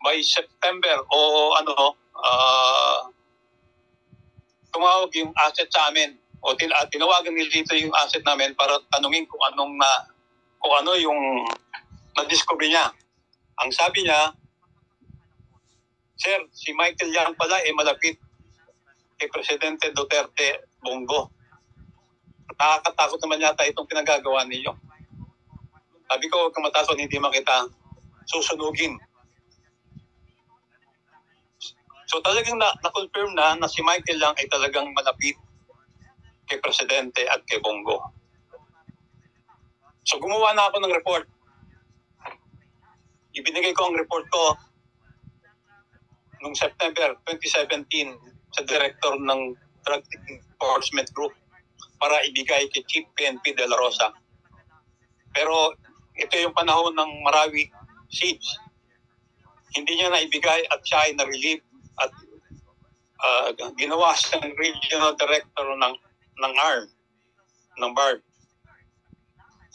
by September o tumawag yung asset sa amin o tinawagan nila dito yung asset namin para tanungin kung ano yung na-discover niya. Ang sabi niya, Sir, si Michael Yang pala malapit kay Presidente Duterte Bongo. Nakakatakot naman yata itong pinagagawa ninyo. Sabi ko, huwag kang matakot, hindi makita susunugin. So talagang na-confirm na si Michael Yang ay talagang malapit kay Presidente at kay Bongo. So gumawa na ako ng report. Ibinigay ko ang report ko noong September 2017 sa Director ng Drug Enforcement Group para ibigay kay Chief PNP De La Rosa. Pero ito yung panahon ng Marawi siege. Hindi niya naibigay at siya ay na-relieve at ginawa siyang Regional Director ng ARM, ng BARD.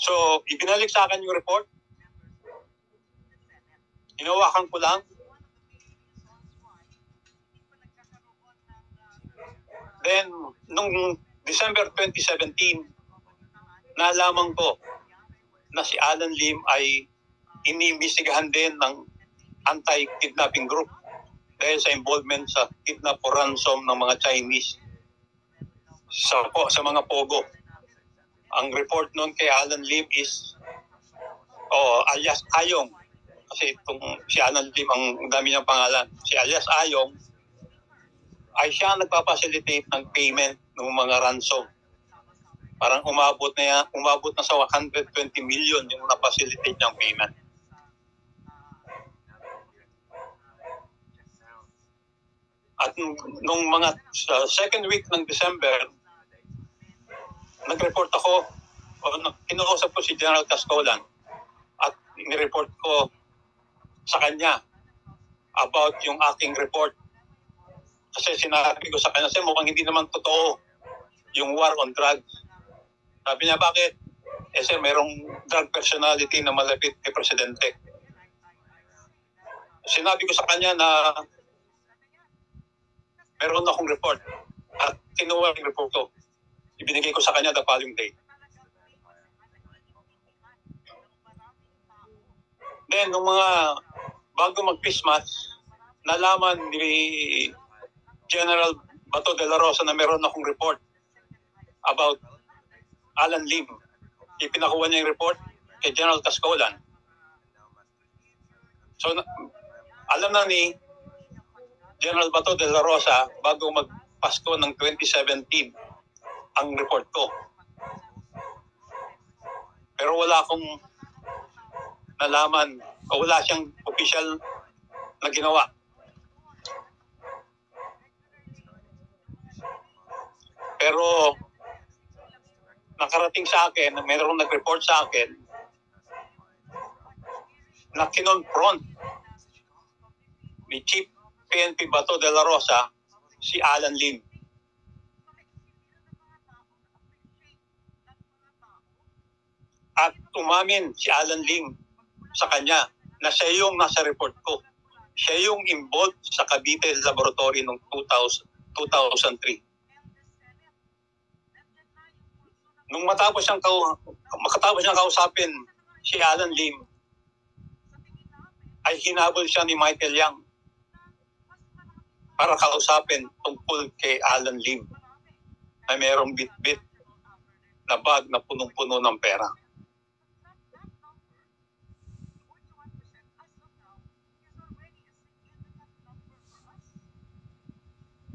So, ibinalik sa akin yung report. Hinawakan ko lang. Then, nung December 2017, nalaman ko na si Alan Lim ay iniimbestigahan din ng anti-kidnapping group dahil sa involvement sa kidnap or ransom ng mga Chinese sa mga pogo. Ang report noon kay Alan Lim is alias Ayong, kasi itong si Alan Lim ang dami niyang pangalan. Si alias Ayong ay siya nagpa-facilitate ng payment ng mga ransom. Parang umabot na sa 120 million yung na-facilitate niyang payment. At nung mga second week ng December, nag-report ako, kinuusap ko si General Cascolan at nireport ko sa kanya about yung aking report. Kasi sinabi ko sa kanya, sir, mukhang hindi naman totoo yung war on drugs. Sabi niya, bakit? Sir, merong drug personality na malapit kay Presidente. Sinabi ko sa kanya na meron akong report at kinuha yung report ko. Ibinigay ko sa kanya the following day. Then, nung mga bago mag-Christmas, nalaman ni General Bato de la Rosa na meron akong report about Alan Lim. Ipinakuha niya yung report kay General Cascolan. So, alam na ni General Bato de la Rosa bago mag-Pasko ng 2017 ang report ko. Pero wala akong nalaman o wala siyang official na ginawa. Pero nakarating sa akin, mayroong nag-report sa akin na kinonfront ni Chief PNP Bato de la Rosa si Alan Lim. At umamin si Alan Lim sa kanya na siya yung nasa report ko. Siya yung involved sa Cavite Laboratory noong 2003. Nung makatapos niyang kausapin si Alan Lim, ay hinabol siya ni Michael Yang para kausapin tungkol kay Alan Lim na mayroong bit-bit na bag na punong-puno ng pera.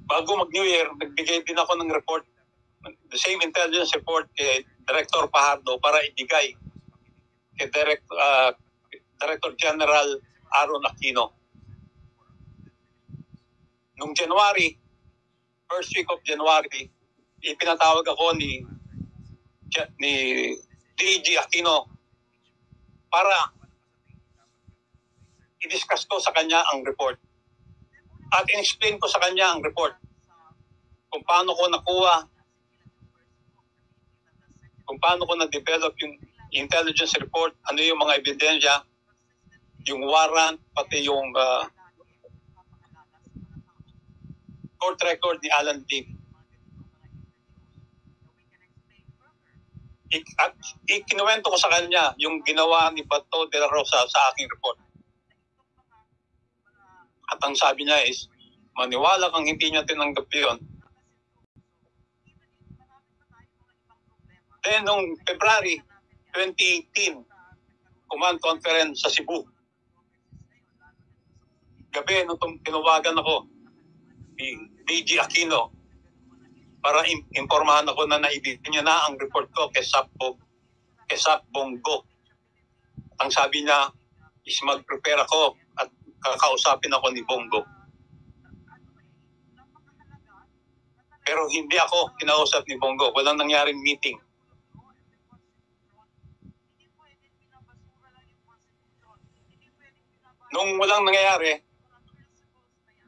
Bago mag-New Year, nagbigay din ako ng report, the same intelligence report kay Director Pajardo para ibigay kay Director General Aaron Aquino. Nung January, first week of January, ipinatawag ako ni DG Aquino para i-discuss ko sa kanya ang report. At in-explain ko sa kanya ang report. Kung paano ko nakuha, kung paano ko na-develop yung intelligence report, ano yung mga ebidensya, yung warrant, pati yung court record ni Alan Lim. At ikinuwento ko sa kanya yung ginawa ni Bato de la Rosa sa aking report. At ang sabi niya is, maniwala kang hindi niya tinanggap yun. Then, noong February 2018, command conference sa Cebu. Gabi, nung tinawagan ako ni DG Aquino para informahan ako na naibigay niya na ang report ko kay Sap Bongo. Ang sabi niya is mag-prepare ako at kakausapin ako ni Bongo. Pero hindi ako kinausap ni Bongo. Walang nangyaring meeting. Nung walang nangyayari,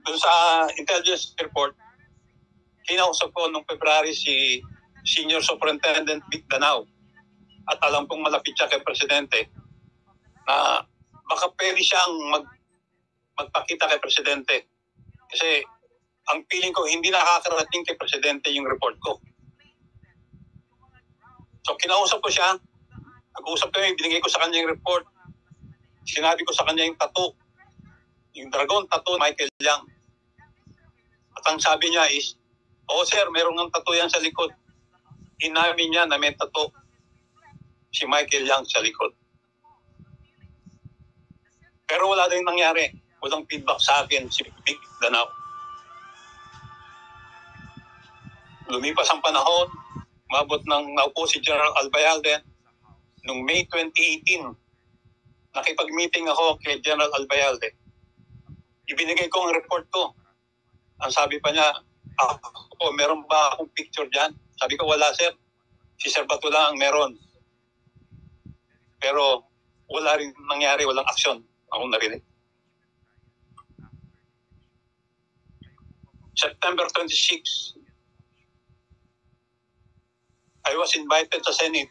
dun sa intelligence report, kinausap ko nung February si Senior Superintendent Vic Danao. At alam kong malapit siya kay Presidente na baka pwede siyang magpakita kay Presidente. Kasi ang feeling ko hindi nakakarating kay Presidente yung report ko. So kinausap ko siya, nag-uusap kami, binigay ko sa kanya yung report. Sinabi ko sa kanya yung tattoo, yung dragon tattoo, Michael Yang. At ang sabi niya is, oh sir, meron ng tattoo yan sa likod. Inamin niya na may tattoo si Michael Yang sa likod. Pero wala din nangyari. Walang feedback sa akin si Vic Danao. Lumipas ang panahon, mabot ng naupo si General Albayalde. Noong May 2018, nakipag-meeting ako kay General Albayalde. Ibinigay ko ang report ko. Ang sabi pa niya, meron ba akong picture dyan? Sabi ko, wala sir. Si Sir Bato lang ang meron. Pero wala rin nangyari, walang aksyon. Akong narinig. September 26, I was invited sa Senate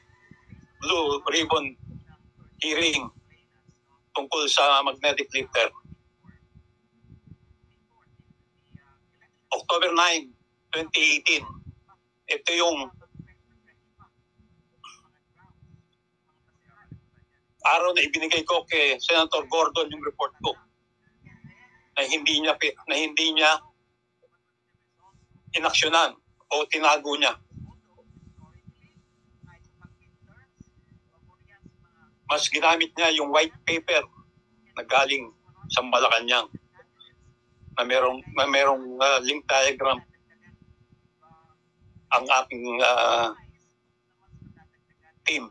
Blue Ribbon hearing tungkol sa magnetic lifter. October 9, 2018, ito yung araw na ibinigay ko kay Senator Gordon yung report ko na hindi niya inaksyonan o tinago niya. Mas ginamit niya yung white paper na galing sa Malacanang na merong link diagram ang aking team.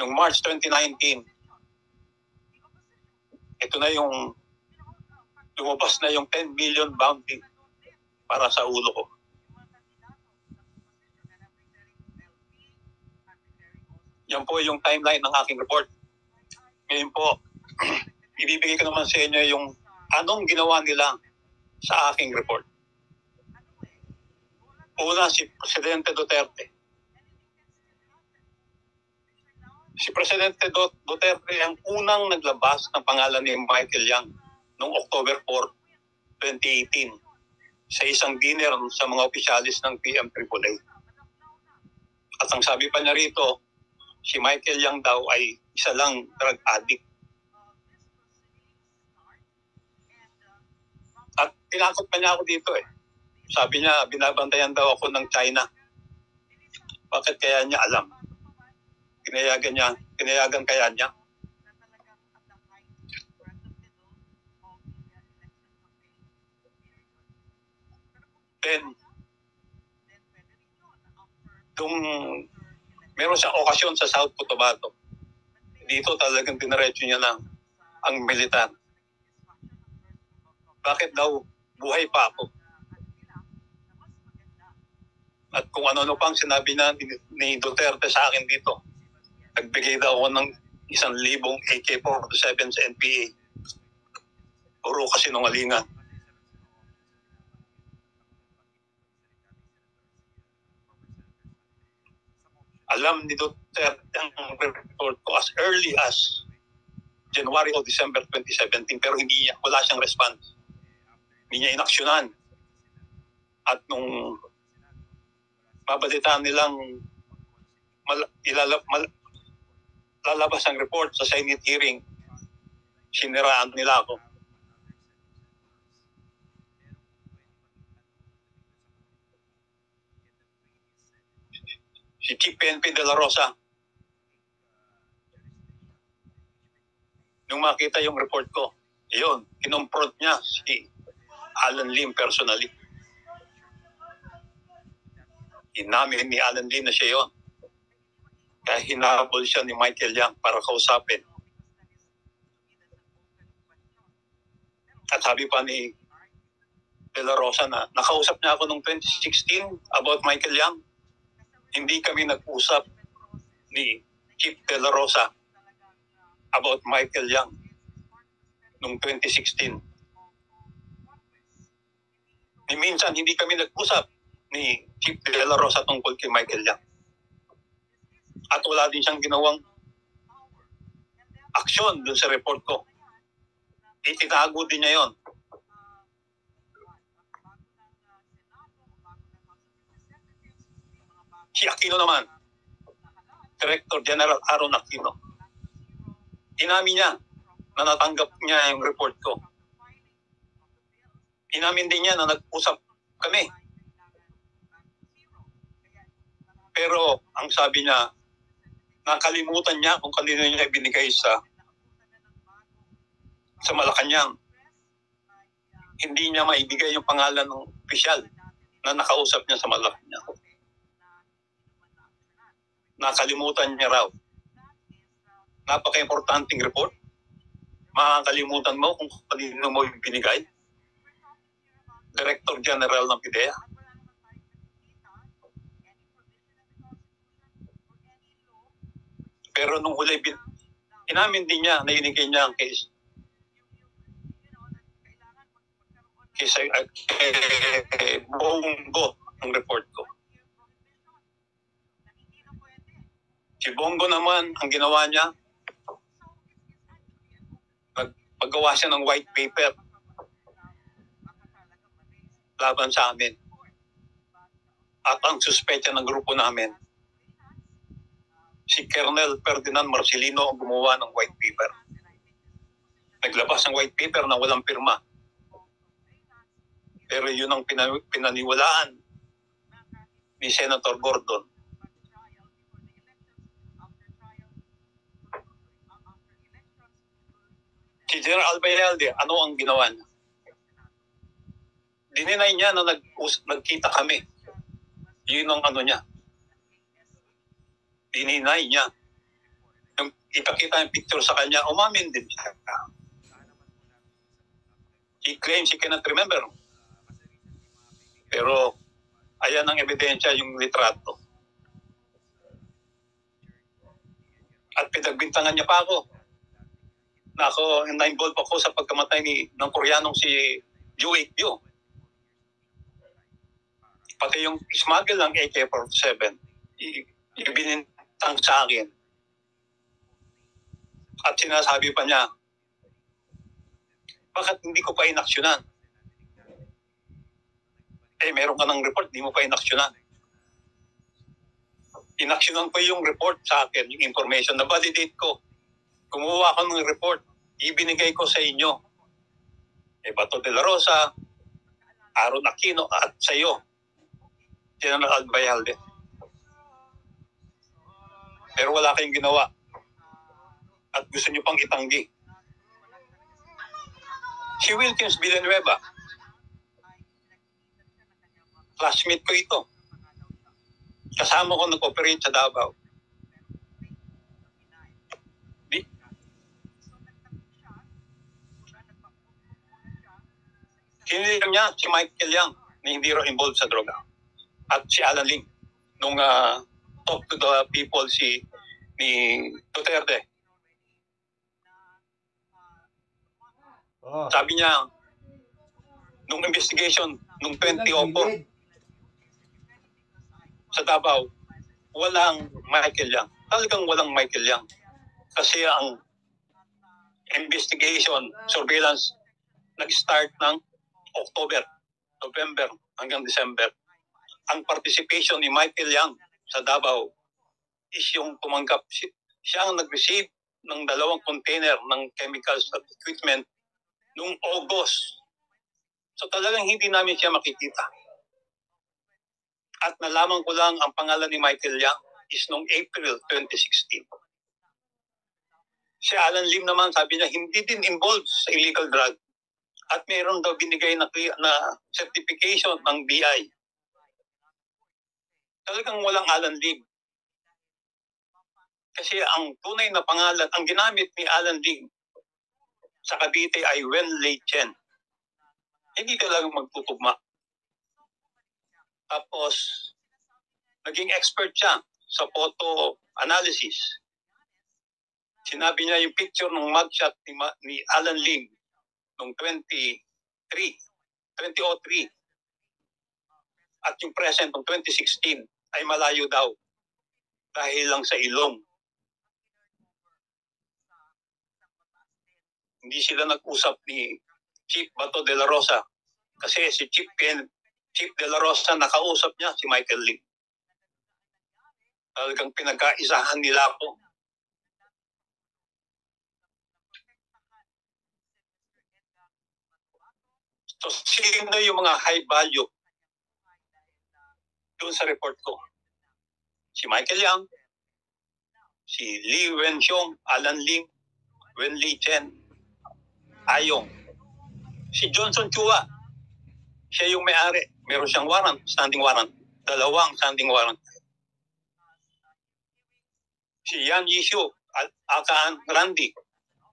Noong March 2019, ito na yung lumabas na yung 10 million bounty para sa ulo ko. Yan po yung timeline ng aking report. Ngayon po, ibibigay ko naman sa inyo yung anong ginawa nila sa aking report. Una, si Presidente Duterte. Si Presidente Duterte ang unang naglabas ng pangalan ni Michael Yang noong October 4, 2018 sa isang dinner sa mga opisyalis ng PMAAA. At ang sabi pa niya rito, si Michael Yang daw ay isa lang drug addict. At tinakot pa niya ako dito eh. Sabi niya, binabantayan daw ako ng China. Bakit kaya niya alam? Pinayagan kaya niya? Then, meron siyang okasyon sa South Cotabato. Dito talagang dinaretso niya lang ang militar. Bakit daw buhay pa ako? At kung ano-ano pang sinabi na ni Duterte sa akin dito. Nagbigay daw ako ng 1,000 AK-47 sa NPA. Puro kasinungalingan. Alam ni Duterte ang report ko as early as January o December 2017 pero wala siyang response. Hindi niya inaksyonan. At nung babalitaan nilang lalabas ang report sa Senate hearing, siniraan nila ako. Si Chief PNP De La Rosa, nung makita yung report ko, yun, kinonfront niya si Alan Lim personally. Inamin ni Alan Lim na siya yun. Kaya hinabol siya ni Michael Yang para kausapin. At sabi pa ni De La Rosa na nakausap niya ako noong 2016 about Michael Yang. Hindi kami nag-usap ni Chief De La Rosa about Michael Yang noong 2016. Minsan hindi kami nag-usap ni Chief De La Rosa tungkol kay Michael Yang. At wala din siyang ginawang aksyon dun sa report ko. Itinago din niya yon. Si Aquino naman, Director General Aaron Aquino, inamin niya na natanggap niya yung report ko. Inamin din niya na nag-usap kami. Pero ang sabi niya, nakalimutan niya kung kanino niya ibinigay sa Malacanang. Hindi niya maibigay yung pangalan ng opisyal na nakausap niya sa Malacanang. Nakalimutan niya raw. Napaka-importanting report. Makakalimutan mo kung kanino mo ibinigay. Director General ng PIDEA. Pero nung huli, inamin din niya na inigay niya ang case. Bongo ang report ko. Si Bongo naman, ang ginawa niya, paggawa siya ng white paper laban sa amin. At ang suspetya ng grupo namin, si Colonel Ferdinand Marcelino ang gumawa ng white paper. Naglabas ng white paper na walang pirma. Pero yun ang pinaniwalaan ni Senator Gordon. Si General Albayalde, ano ang ginawa niya? Dininay niya na nagkita kami. Yun ang ano niya. Dininay niya. Nung ipakita yung picture sa kanya, umamin din siya. He claims he cannot remember. Pero ayan ang ebidensya, yung litrato. At pinagbintangan niya pa ako. Na-involve ako sa pagkamatay ng Koreanong si Yoo Ik-kyu. Pati yung smuggle ng AK-47, ibinintang sa akin. At sinasabi pa niya, bakit hindi ko pa inaksyonan? Meron ka ng report, di mo pa inaksyonan. Inaksyonan ko yung report sa akin, yung information na validate ko. Kumuha ko ng report, ibinigay ko sa inyo. Bato de la Rosa, Aaron Aquino, at sa iyo, General Albayalde. Pero wala kayong ginawa. At gusto nyo pang itanggi. Si Wilkins Villanueva, classmate ko ito. Kasama ko nag-operate sa Davao. Hinilang niya si Michael Yang na hindi raw involved sa droga. At si Alan Lim, nung talk to the people ni Duterte. Sabi niya, nung investigation, nung 2004, sa Davao, walang Michael Yang. Talagang walang Michael Yang. Kasi ang investigation, surveillance, nag-start ng October, November hanggang December. Ang participation ni Michael Yang sa Davao is yung tumanggap. Siya ang nag-receive ng 2 container ng chemicals at equipment noong August. So talagang hindi namin siya makikita. At nalaman ko lang ang pangalan ni Michael Yang is noong April 2016. Si Alan Lim naman, sabi niya, hindi din involved sa illegal drug. At mayroon daw binigay na certification ng BI. Talagang walang Alan Lim. Kasi ang tunay na pangalan, ang ginamit ni Alan Lim sa Cavite ay Wen Lei Chen. Hindi talagang magtutugma. Tapos, naging expert siya sa photo analysis. Sinabi niya yung picture ng mugshot ni Alan Lim noong 2003 at yung present noong 2016 ay malayo daw dahil lang sa ilong. Hindi sila nag-usap ni Chief Bato de la Rosa kasi si Chief de la Rosa nakausap niya si Michael Lim. Talagang pinagkaisahan nila ako. So, sino yung mga high value doon sa report ko? Si Michael Yang, si Li Wenxiong, Alan Lim, Wen Lei Chen, Ayong. Si Johnson Chua, siya yung may-ari. Meron siyang warrant, standing warrant. 2 standing warrant. Si Yan Yishu, Akaan Randy.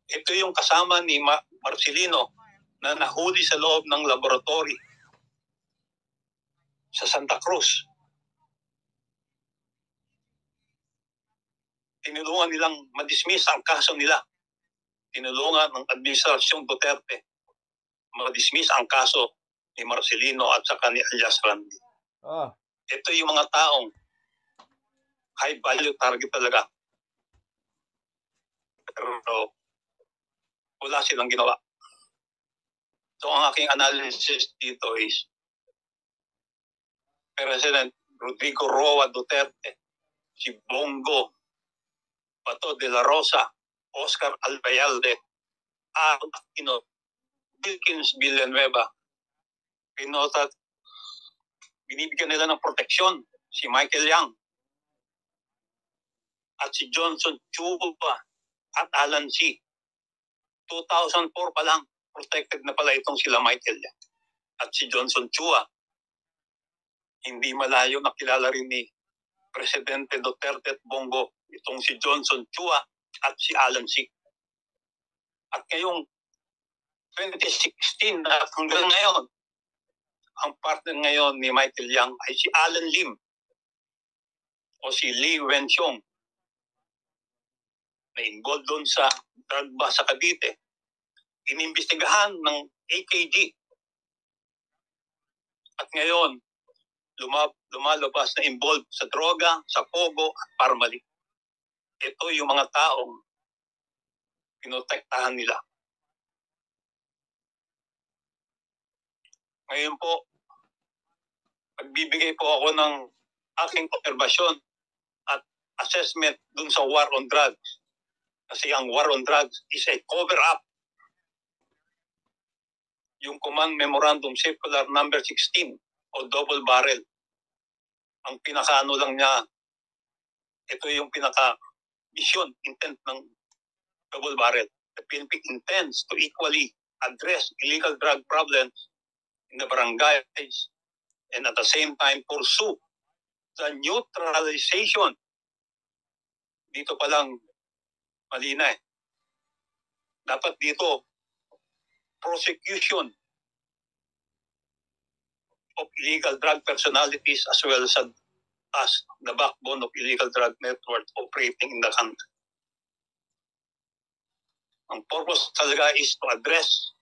Ito yung kasama ni Marcelino na nahuli sa loob ng laboratory sa Santa Cruz. Tinulungan nilang madismiss ang kaso nila. Tinulungan ng Administrasyong Duterte madismiss ang kaso ni Marcelino at saka ni Alias Randy. Ito yung mga taong high value target talaga. Pero wala silang ginawa. So ang aking analysis dito is President Rodrigo Roa Duterte, si Bongo Bato de la Rosa, Oscar Albayalde, Aaron Aquino, Wilkins Villanueva, pinotat, binibigyan nila ng proteksyon si Michael Yang at si Johnson Chua at Alan C. 2004 pa lang, protected na pala itong sila Michael Yang at si Johnson Chua. Hindi malayo nakilala rin ni Presidente Duterte at Bongo itong si Johnson Chua at si Alan C. At ngayong 2016 at hanggang ngayon, ang partner ngayon ni Michael Yang ay si Alan Lim o si Li Wenxiong na involved doon sa drug bust sa Cavite. Inimbestigahan ng AKG. At ngayon, lumalabas na involved sa droga, sa pogo at parmali. Ito yung mga taong pinotektahan nila. Ngayon po, magbibigay po ako ng aking obserbasyon at assessment dun sa war on drugs. Kasi ang war on drugs is a cover-up. Yung Command Memorandum Circular number 16 o double barrel. Ang pinakaano lang niya, ito yung pinaka-mission, intent ng double barrel. The PNP intends to equally address illegal drug problems in the barangays and at the same time pursue the neutralization. Dito pa lang mali na eh. Dapat dito prosecution of illegal drug personalities as well as the backbone of illegal drug network operating in the country. Ang purpose talaga is to address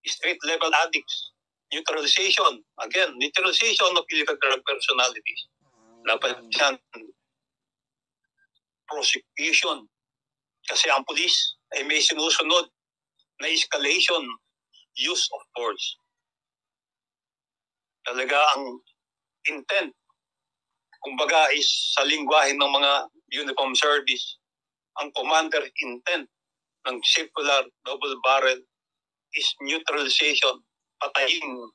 street-level addicts, neutralization, again, neutralization of illegal drug personalities. Dapat yan, prosecution Kasi ang pulis ay may sinusunod na escalation use of force. Talaga ang intent, kumbaga is sa lingwahe ng mga uniform service, ang commander intent ng circular double barrel is neutralization, patayin.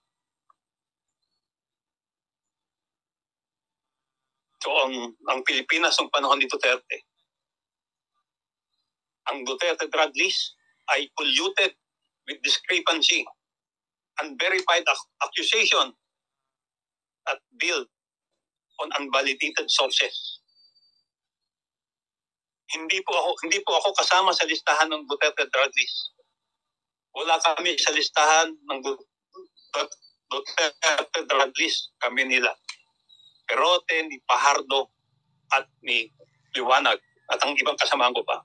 So ang Pilipinas ng panahon ni Duterte, ang Duterte drug list ay polluted with discrepancy, unverified accusation at built on unvalidated sources. Hindi po ako kasama sa listahan ng Duterte drug list. Wala kami sa listahan ng Duterte drug list, kami nila Perote, ni Pajardo at ni Liwanag at ang ibang kasamahan ko pa.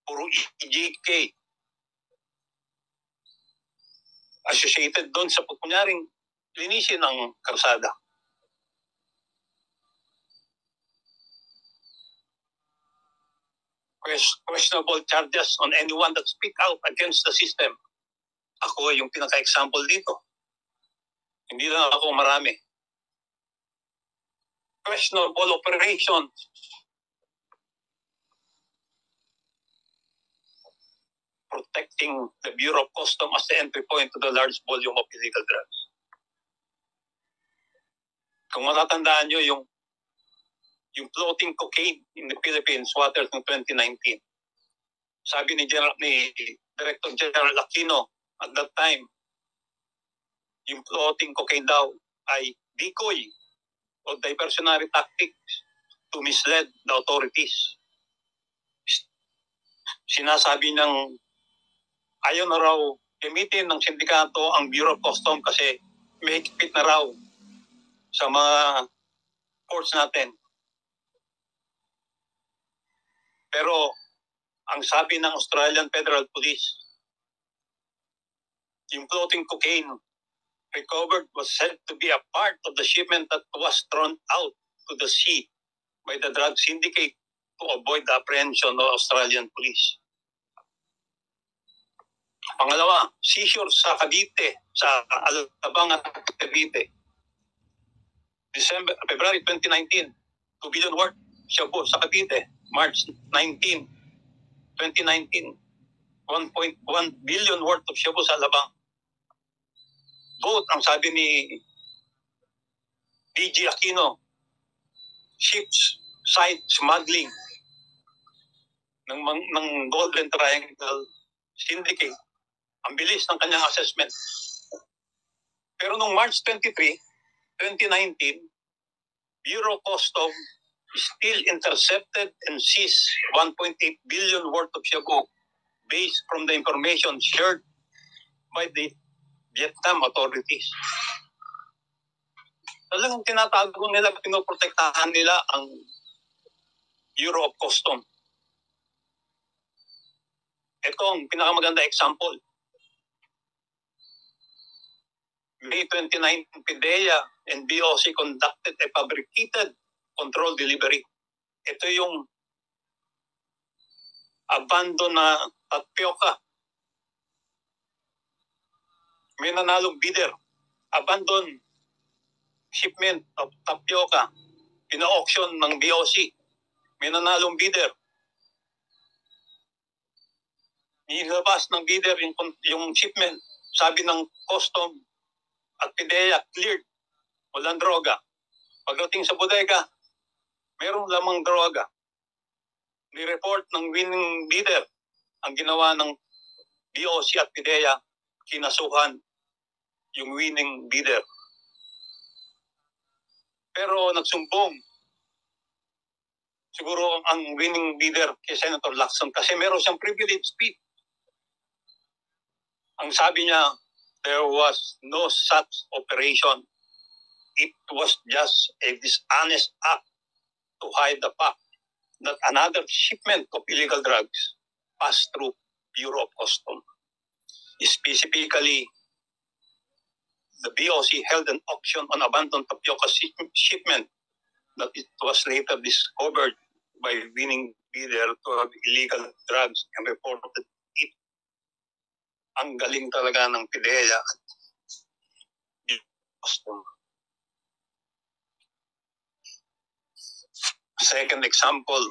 Puro EJK associated doon sa kunyaring linisin ng karsada. Questionable charges on anyone that speak out against the system. Ako yung pinaka-example dito. Hindi lang ako, marami. Questionable operations. Protecting the Bureau of Customs as the entry point to the large volume of illegal drugs. Kung matatandaan nyo yung floating cocaine in the Philippines waters ng 2019, sabi ni Director General Aquino at that time, yung floating cocaine daw ay decoy o diversionary tactics to mislead the authorities. Sinasabi ng ayaw na raw gamitin ng sindikato ang Bureau of Customs kasi may higpit na raw sa mga ports natin. Pero ang sabi ng Australian Federal Police, yung floating cocaine recovered was said to be a part of the shipment that was thrown out to the sea by the drug syndicate to avoid the apprehension of Australian police. Pangalawa, seizure sa Cavite, sa Alabang at Cavite. February 2019, 2 billion worth shabu sa Cavite. March 19, 2019, 1.1 billion worth of shabu sa Alabang. Both, ang sabi ni DG Aquino, ships side smuggling ng Golden Triangle Syndicate. Ang bilis ng kanyang assessment. Pero noong March 23, 2019, Bureau of Customs still intercepted and seized 1.8 billion worth of shabu based from the information shared by the Vietnam authorities. Talagang tinatago nila, pinoprotektahan nila ang Bureau of Customs. Ito ang pinakamaganda example. May 29, PDEA and BOC conducted a fabricated control delivery. Ito yung abandon na tapioca. May nanalong bidder. Abandon shipment of tapioca. Pina-auction ng BOC. May nanalong bidder. Nilabas ng bidder yung shipment. Sabi ng custom at PDEA cleared. Walang droga. Pagdating sa bodega, mayroong lamang droga. Ni-report ng winning bidder ang ginawa ng BOC at PDEA, kinasuhan yung winning bidder. Pero nagsumbong siguro ang winning bidder kay Senator Lacson kasi meron siyang privilege speech. Ang sabi niya, there was no such operation. It was just a dishonest act to hide the fact that another shipment of illegal drugs passed through Bureau of Customs. Specifically, the BOC held an auction on abandoned tapioca shipment that it was later discovered by winning bidder to have illegal drugs and reported it. Ang galing talaga ng PIDEA. Second example,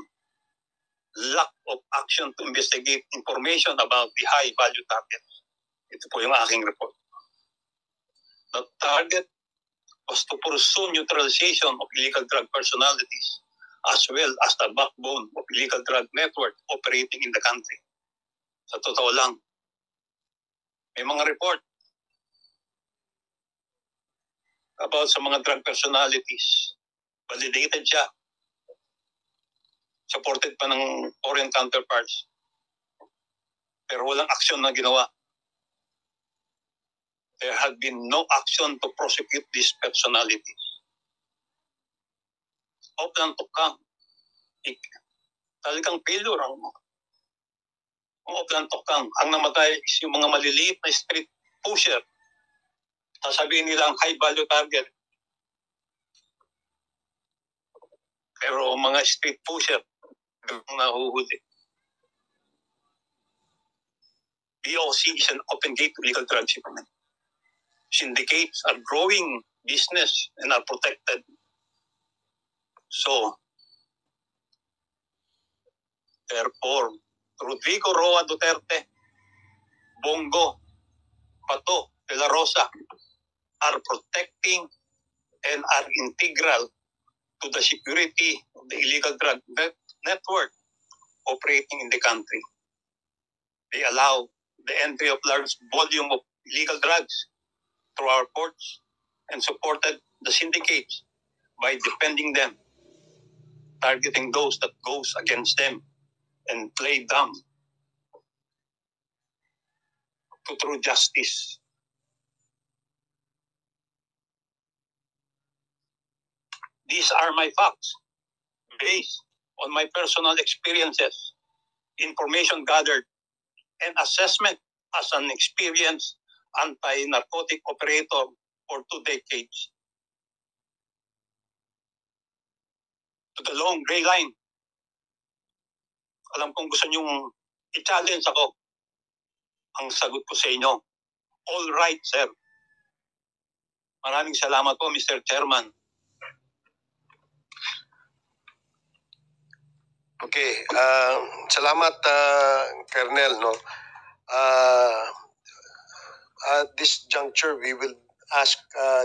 lack of action to investigate information about the high-value targets. Ito po yung aking report. The target was to pursue neutralization of illegal drug personalities as well as the backbone of illegal drug network operating in the country. Sa totoo lang, may mga report about sa mga drug personalities. Validated siya. Supported pa ng foreign counterparts. Pero walang aksyon na ginawa. There had been no action to prosecute these personalities. Oplan Tukang. Talagang failure ang Oplan Tukang. Ang namatay is yung mga maliliit na street pusher. Sasabihin nila ang high value target. Pero mga street pusher, nahuhuli. BOC is an open gate to legal drug shipment. Syndicates are growing business and are protected. So, therefore, Rodrigo Roa Duterte, Bongo, Pato de la Rosa are protecting and are integral to the security of the illegal drug network operating in the country. They allow the entry of large volume of illegal drugs through our ports and supported the syndicates by defending them, targeting those that goes against them and play dumb to true justice. These are my facts based on my personal experiences, information gathered, and assessment as an experienced anti-narcotic operator for 2 decades. To the long gray line, alam kong gusto niyong i-challenge ako. Ang sagot ko sa inyo, all right, sir. Maraming salamat po, Mr. Chairman. Okay, salamat Colonel, no. At this juncture, we will ask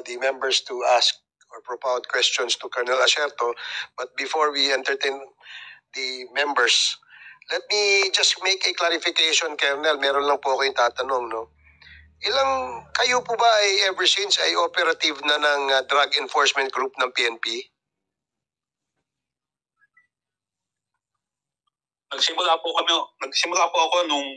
the members to ask or propound questions to Colonel Acerto. But before we entertain the members, let me just make a clarification, Colonel. Meron lang po akong tatanong, no. Kayo po ba ay ever since ay operative na ng Drug Enforcement Group ng PNP? Nagsimula po ako nung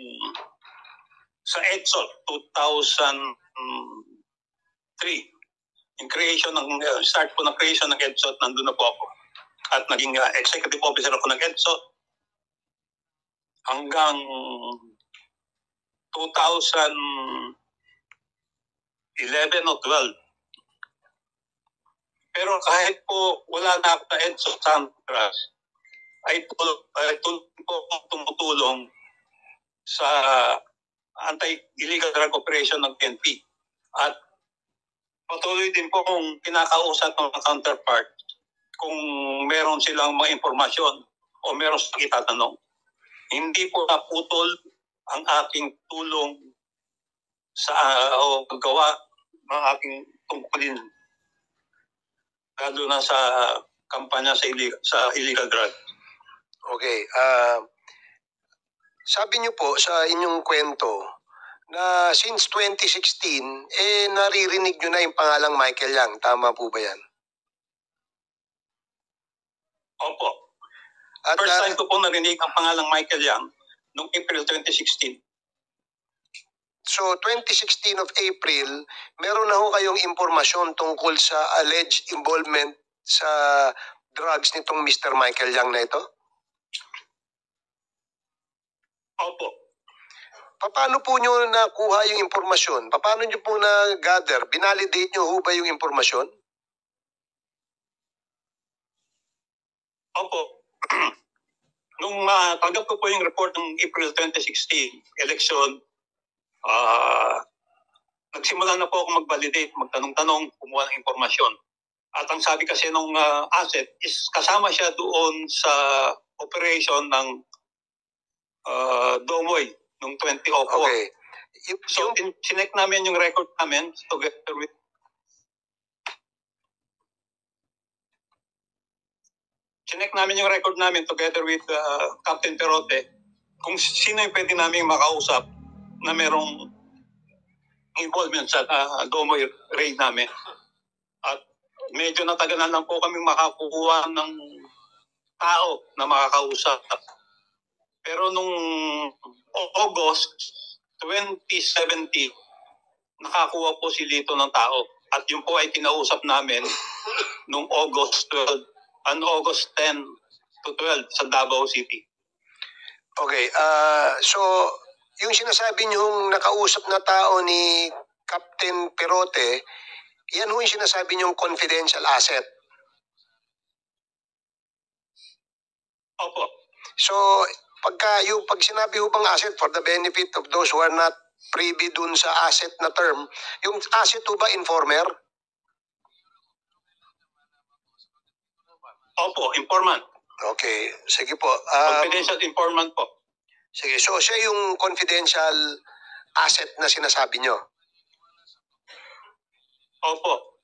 sa EDSOT 2003. In creation ng start po ng creation ng EDSOT, nandun na po ako. At naging executive officer ako ng EDSOT hanggang 2011 o 12. Pero kahit po wala na ako sa EDSOT Santras, ay tumutulong sa anti-illegal drug operation ng PNP. At patuloy din po kung kinakausap ng counterpart kung meron silang mga impormasyon o meron silang itatanong. Hindi po naputol ang aking tulong sa o paggawa ng aking tungkulin, lalo na sa kampanya sa illegal drug. Okay. Sabi niyo po sa inyong kwento na since 2016, naririnig niyo na yung pangalang Michael Yang. Tama po ba yan? Opo. First time ko po narinig ang pangalang Michael Yang noong April 2016. So, 2016 of April, meron na ho kayong impormasyon tungkol sa alleged involvement sa drugs nitong Mr. Michael Yang na ito? Opo. paano po nyo nakuha yung impormasyon? Paano nyo po na-gather? Binalidate nyo ho ba yung impormasyon? Opo. Nung tanggap ko po yung report ng April 2016 election, nagsimula na po ako mag-validate, magtanong-tanong, kumuha ng impormasyon. At ang sabi kasi nung asset is kasama siya doon sa operation ng Domoy nung 2004. Okay. So, sinek namin yung record namin together with Captain Perote kung sino yung pwede namin makausap na merong involvement sa Domoy raid namin. At medyo natagalan lang po kami makakuha ng tao na makakausap. Pero nung August 2017, nakakuha po si Lito ng tao. At yun po ay kinausap namin nung August 10 to 12 sa Davao City. Okay. So, yung sinasabi niyong nakausap na tao ni Captain Perote, yan ho yung sinasabi niyong confidential asset. Opo. So, pag sinabi ho bang asset, for the benefit of those who are not privy dun sa asset na term, yung asset ho ba informer? Opo, informant. Okay, sige po. Confidential informant po. Sige, so siya yung confidential asset na sinasabi nyo? Opo.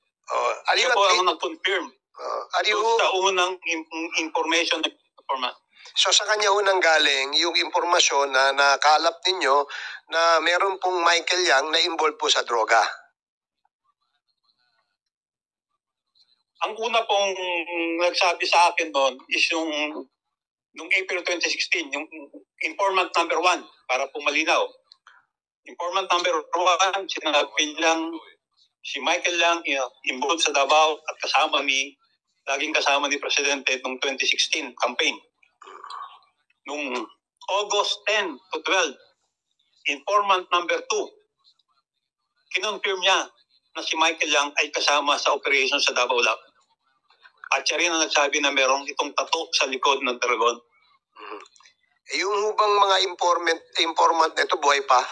Siya po ang nag-confirm. Sa unang information ng informant. So sa kanya ho nang galing yung impormasyon na nakalap ninyo na meron pong Michael Yang na involved po sa droga. Ang una pong nagsabi sa akin doon is nung April 2016, yung informant number 1, para po malinaw. Informant number 1, sinabi lang si Michael Yang involved sa Davao at laging kasama ni Presidente noong 2016 campaign. Nung August 10 to 12, informant number 2, kinonfirm niya na si Michael Yang ay kasama sa operation sa Davao Lab. At siya rin ang nagsabi na merong itong tato sa likod ng dragon. Yung hubang mga informant na ito, buhay pa?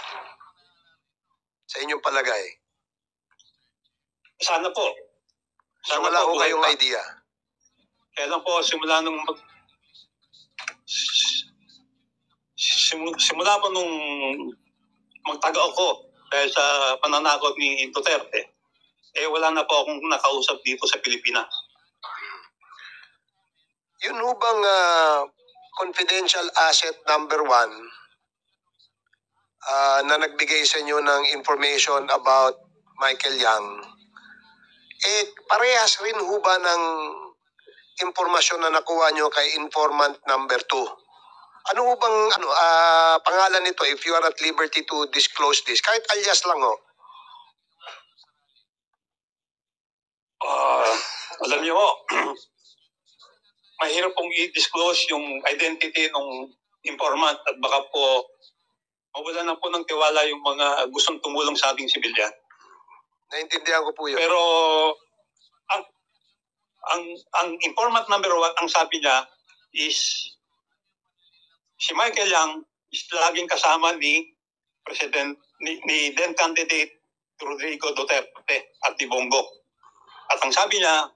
Sa inyong palagay? Sana po. So wala ho kayong idea? Kaya lang po, simula po nung magtaga ako dahil sa pananakot ni Duterte, wala na po akong nakausap dito sa Pilipinas. Yun ho bang confidential asset number 1 na nagbigay sa inyo ng information about Michael Yang, parehas rin ho ba ng impormasyon na nakuha nyo kay informant number 2? Ano ho bang pangalan nito if you are at liberty to disclose this? Kahit alias lang ho. Alam niyo ho, mahirap pong i-disclose yung identity ng informant at baka po mawala na po ng tiwala yung mga gustong tumulong sa ating sibilyan. Naintindihan ko po yun. Pero ang informant number 1, ang sabi niya is si Michael Yang is laging kasama ni then candidate Rodrigo Duterte at ni Bongo. At ang sabi niya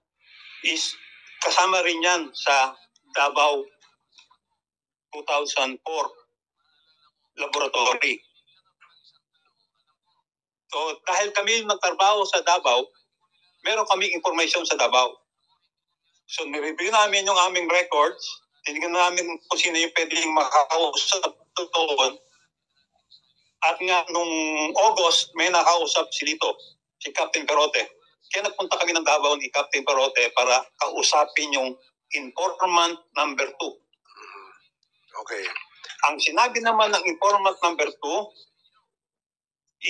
is kasama rin yan sa Davao 2004 laboratory. So dahil kami nagtrabaho sa Davao, meron kaming information sa Davao. So nireview namin yung aming records, tinignan namin kung sino yung pwedeng makakausap doon. At nga nung August, may nakausap si Captain Perote. Kaya nagpunta kami ng Davao ni Captain Perote para kausapin yung informant number 2. Okay. Ang sinabi naman ng informant number 2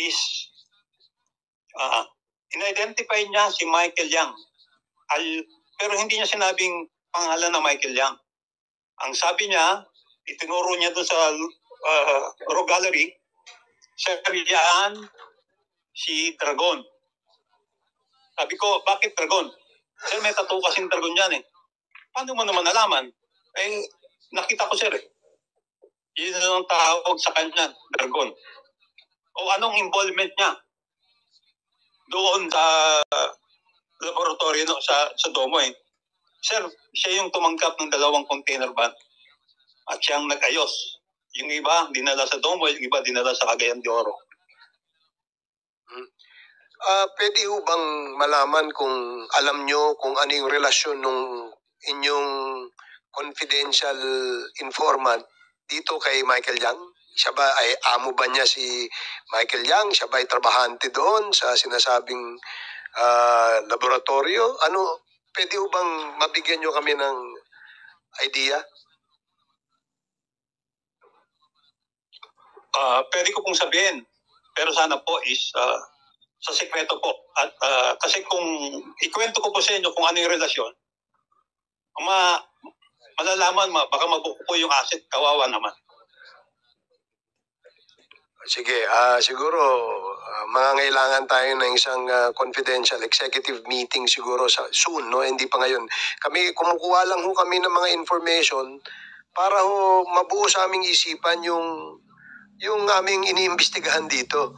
is in-identify niya si Michael Yang. Pero hindi niya sinabing pangalan ng Michael Yang. Ang sabi niya, itinuro niya doon sa Rock Gallery Sir, yan si Dragon. Sabi ko, bakit Dragon? Sir, may tattoo kasing Dragon yan eh. Paano mo naman nalaman? Eh, nakita ko sir eh. Yun ang tawag sa kanya, Dragon. O anong involvement niya doon sa laboratory no, sa Domo eh. Sir, siya yung tumanggap ng 2 container van at siyang nag-ayos. Yung iba, dinala sa Domo, yung iba, dinala sa Cagayan de Oro. Pwede ho bang malaman kung alam nyo kung ano yung relasyon nung inyong confidential informant dito kay Michael Yang? Siya ba ay amo ba niya si Michael Yang? Siya ba ay trabahante doon sa sinasabing laboratorio? Ano, pwede ho bang mabigyan nyo kami ng idea? Pwede ko pong sabihin, pero sana po is sa sekreto po. At kasi kung ikwento ko po sa inyo kung ano yung relasyon, malalaman, baka mabuko po yung asset, kawawa naman. Sige, siguro mangangailangan tayo ng isang confidential executive meeting siguro soon, no? Hindi pa ngayon. Kami, kumukuha lang ho kami ng mga information para ho mabuo sa aming isipan yung aming iniimbestigahan dito.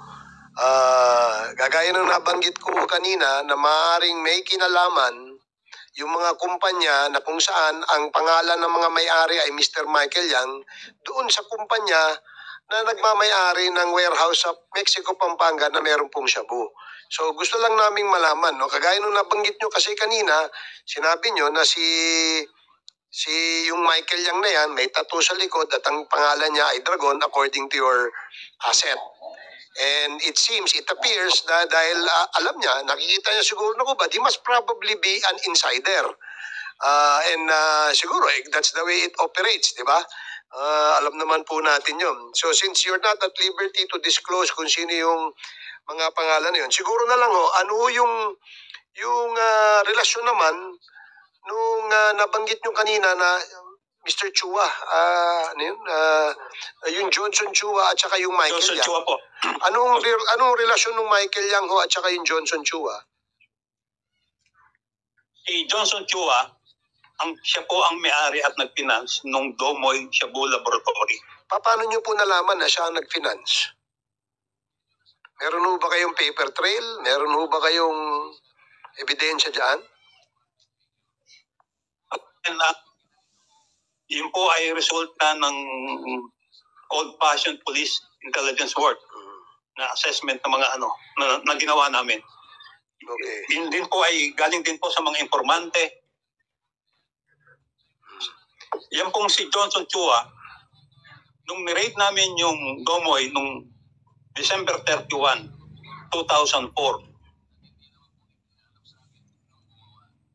Gagaya ng nabanggit ko kanina na maaaring may kinalaman yung mga kumpanya na kung saan ang pangalan ng mga may-ari ay Mr. Michael Yang doon sa kumpanya na nagmamay-ari ng warehouse sa Mexico, Pampanga na meron pong shabu. So gusto lang naming malaman, no? Kagaya nung nabanggit nyo kasi kanina, sinabi nyo na si yung Michael Yang na yan, may tattoo sa likod at ang pangalan niya ay Dragon according to your asset. And it appears na dahil alam niya, nakikita niya siguro, naku ba, he must probably be an insider. Siguro, that's the way it operates, di ba? Alam naman po natin yun. So since you're not at liberty to disclose kung sino yung mga pangalan na yun, siguro na lang ano yung relasyon naman nung nabanggit nyo kanina na Mr. Chua, ano yun? Yung Johnson Chua at saka yung Michael Johnson Yang. Chua po. Anong relasyon ng Michael Yang ho at saka yung Johnson Chua? Si Johnson Chua, siya po ang may-ari at nag-finance nung Domoy Shabu Laboratory. Paano nyo po nalaman na siya ang nag-finance? Meron ho ba kayong paper trail? Meron ho ba kayong ebidensya dyan? And, yun po ay resulta ng old-fashioned police intelligence work na assessment ng mga na ginawa namin. Okay. Yun din po ay galing din po sa mga informante. Yan pong si Johnson Chua, nung nirate namin yung Domoy nung December 31, 2004,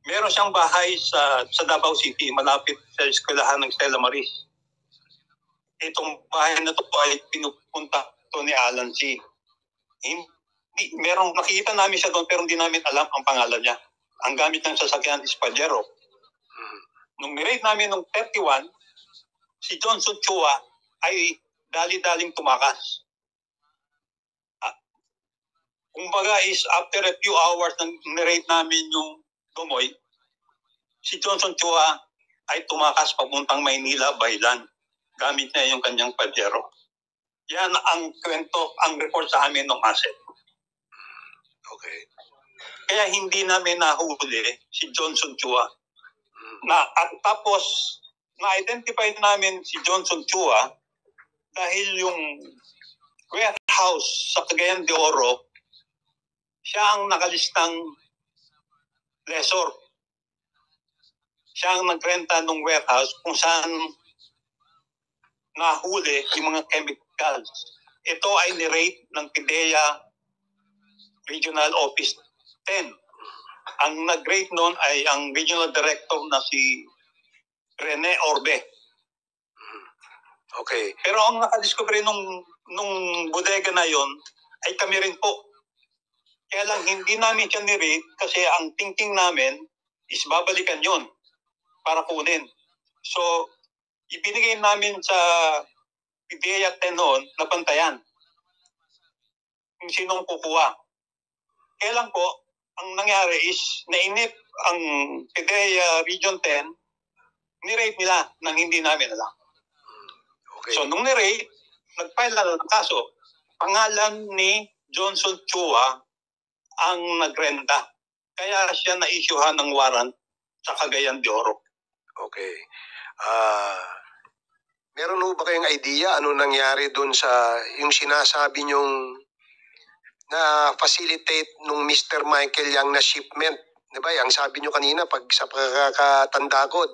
meron siyang bahay sa Davao City, malapit sa eskwelahan ng Stella Maris. Itong bahay na to ay pinupunta to ni Alan C. Merong nakikita namin siya doon pero hindi namin alam ang pangalan niya. Ang gamit ng sasakyan is Pajero. Nung nirate namin nung 31, si Johnson Chua ay dali-daling tumakas. Kumbaga is after a few hours nang nirate namin yung Domoy, si Johnson Chua ay tumakas papuntang Maynila by land. Gamit niya yung kanyang Pajero. Yan ang kwento, ang report sa amin ng asset. Okay. Kaya hindi namin nahuli si Johnson Chua. At tapos, na-identify namin si Johnson Chua dahil yung warehouse sa Cagayan de Oro, siya ang nakalistang lessor. Siya ang nagrenta ng warehouse kung saan nahuli yung mga chemicals. Ito ay nirate ng PIDEA Regional Office 10. Ang nag-rate noon ay ang regional director na si Rene Orbe. Okay. Pero ang nakadiscover nung bodega na yon ay kami rin po. Kaya lang hindi namin siya ni-rate kasi ang thinking namin is babalikan yon para kunin. So, ibinigay namin sa PIDEA 10 noon na bantayan. kung sinong kukuha. Kailan po, ang nangyari is nainip ang PIDEA Region 10, nirate nila nang hindi namin alam. Okay. So nung nirate, nag-file na ng kaso, pangalan ni Johnson Chua ang nagrenta. Kaya siya na-issuehan ng warrant sa Cagayan de Oro. Okay. Meron ho ba kayong idea ano nangyari doon sa yung sinasabi nyong na facilitate nung Mr. Michael Yang na shipment? Diba? Ang sabi nyo kanina pag sa pagkakatanda ko,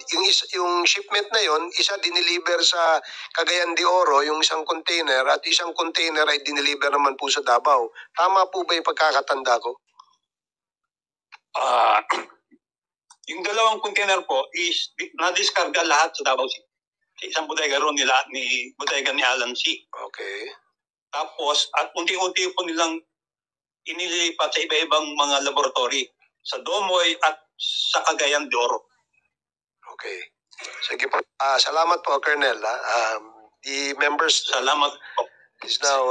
yung shipment na yon isa dineliver sa Cagayan de Oro, yung isang container, at isang container ay dineliver naman po sa Davao. Tama po ba yung pagkakatanda ko? Yung dalawang container po is na-discarga lahat sa Davao City. Sa isang bodega ron nila, bodega ni Alan C. Okay. Tapos, at unti-unti po nilang inililipat sa iba-ibang mga laboratory sa Domoy at sa Cagayan de Oro. Okay. Sige po. Salamat po, Colonel. The members Salamat po. is now...